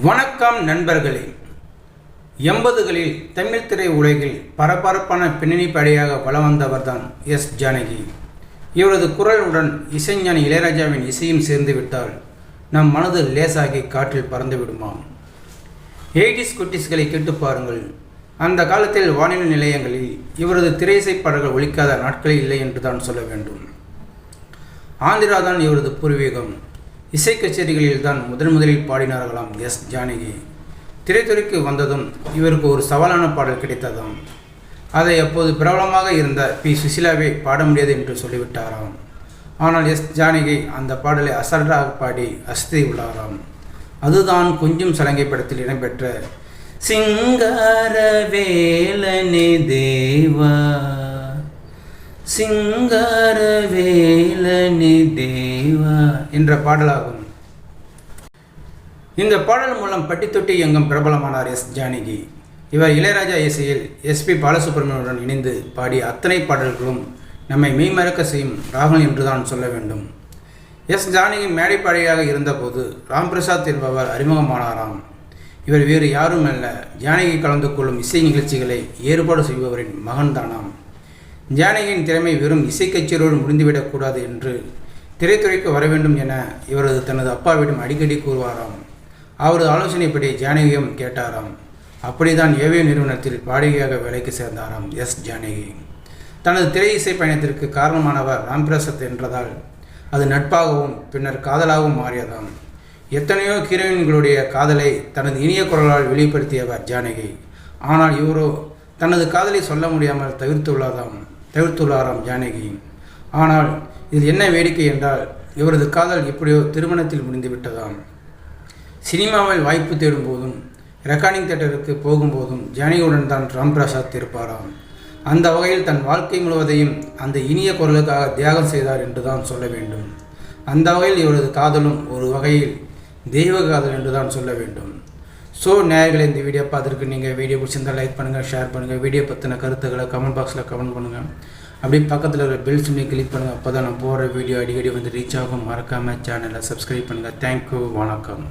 வணக்கம் நண்பர்களே. 80களில் தமிழ் திரை உலகில் பரபரப்பான பின்னணி பாடகியாக வலம் வந்தவர்தான் எஸ் ஜானகி. இவரது குரலுடன் இசைஞானி இளையராஜாவின் இசையும் சேர்ந்து விட்டால் நம் மனது லேசாகி காற்றில் பறந்து விடுமாம். 80s குட்டீஸ்களை கேட்டு பாருங்கள். அந்த காலத்தில் வானொலி நிலையங்களில் இவரது திரையிசை பாடல்கள் ஒலிக்காத நாட்களே இல்லை என்று தான் சொல்ல வேண்டும். ஆந்திரா தான் இவரது பூர்வீகம். இசை கச்சேரிகளில் தான் முதலில் பாடினார்களாம் எஸ் ஜானகி. திரைத்துறைக்கு வந்ததும் இவருக்கு ஒரு சவாலான பாடல் கிடைத்ததாம். அதை அப்போது பிரபலமாக இருந்த பி. சுசிலாவை பாட முடியாது என்று சொல்லிவிட்டாராம். ஆனால் எஸ் ஜானகி அந்த பாடலை அசல்றாக பாடி அசத்தி உள்ளாராம். அதுதான் கொஞ்சம் சலங்கை படத்தில் இடம்பெற்ற சிங்கார வேலனே தேவா சிங்கார வேலனே தேவா என்ற பாடலாகும். இந்த பாடல் மூலம் பட்டி தொட்டி எங்கும் பிரபலமானார் எஸ் ஜானகி. இவர் இளையராஜா இசையில் எஸ்பி பாலசுப்ரமணியனுடன் இணைந்து பாடிய அத்தனை பாடல்களும் நம்மை மெய்மறக்க செய்யும் ராகங்கள் என்றுதான் சொல்ல வேண்டும். எஸ் ஜானகி மேடை பாடகியாக இருந்தபோது ராம்பிரசாத் என்பவர் அறிமுகமானாராம். இவர் வேறு யாரும் அல்ல, ஜானகி கலந்து கொள்ளும் இசை நிகழ்ச்சிகளை ஏற்பாடு செய்பவரின் மகன்தானாம். ஜானகியின் திறமை வெறும் இசை கச்சேரியோடு முடிந்துவிடக்கூடாது என்று திரைத்துறைக்கு வர வேண்டும் என இவரது தனது அப்பாவிடம் அடிக்கடி கூறுவாராம். அவரது ஆலோசனைப்படி ஜானகியும் கேட்டாராம். அப்படிதான் ஏவே நிறுவனத்தில் பாடகியாக வேலைக்கு சேர்ந்தாராம் எஸ் ஜானகி. தனது திரை இசை பயணத்திற்கு காரணமானவர் ராம்பிரசாத் என்றதால் அது நட்பாகவும் பின்னர் காதலாகவும் மாறியதாம். எத்தனையோ ஹீரோயின்களுடைய காதலை தனது இனிய குரலால் வெளிப்படுத்தியவர் ஜானகி. ஆனால் இவரோ தனது காதலை சொல்ல முடியாமல் தவிர்த்துள்ளாராம் ஜானகி. ஆனால் இதில் என்ன வேடிக்கை என்றால் இவரது காதல் எப்படியோ திருமணத்தில் முடிந்துவிட்டதாம். சினிமாவில் வாய்ப்பு தேடும் போதும் ரெக்கார்டிங் தியேட்டருக்கு போகும்போதும் ஜானகியுடன் தான் ராம்பிரசாத் இருப்பாராம். அந்த வகையில் தன் வாழ்க்கை முழுவதையும் அந்த இனிய குரலுக்காக தியாகம் செய்தார் என்று தான் சொல்ல வேண்டும். அந்த வகையில் இவரது காதலும் ஒரு வகையில் தெய்வ காதல் என்று தான் சொல்ல வேண்டும். ஸோ நேயர்களை, இந்த வீடியோ பார்த்துருக்கு நீங்கள் வீடியோ பிடிச்சிருந்தால் லைக் பண்ணுங்கள், ஷேர் பண்ணுங்கள். வீடியோ பற்றின கருத்துக்களை கமெண்ட் பாக்ஸில் கமெண்ட் பண்ணுங்கள். அப்படியே பக்கத்தில் இருக்கிற பெல் சிம்னை கிளிக் பண்ணுங்கள். அப்போ தான் நான் போகிற வீடியோ அடிக்கடி வந்து ரீச் ஆகும். மறக்காமல் சேனலை சப்ஸ்கிரைப் பண்ணுங்கள். தேங்க்யூ. வணக்கம்.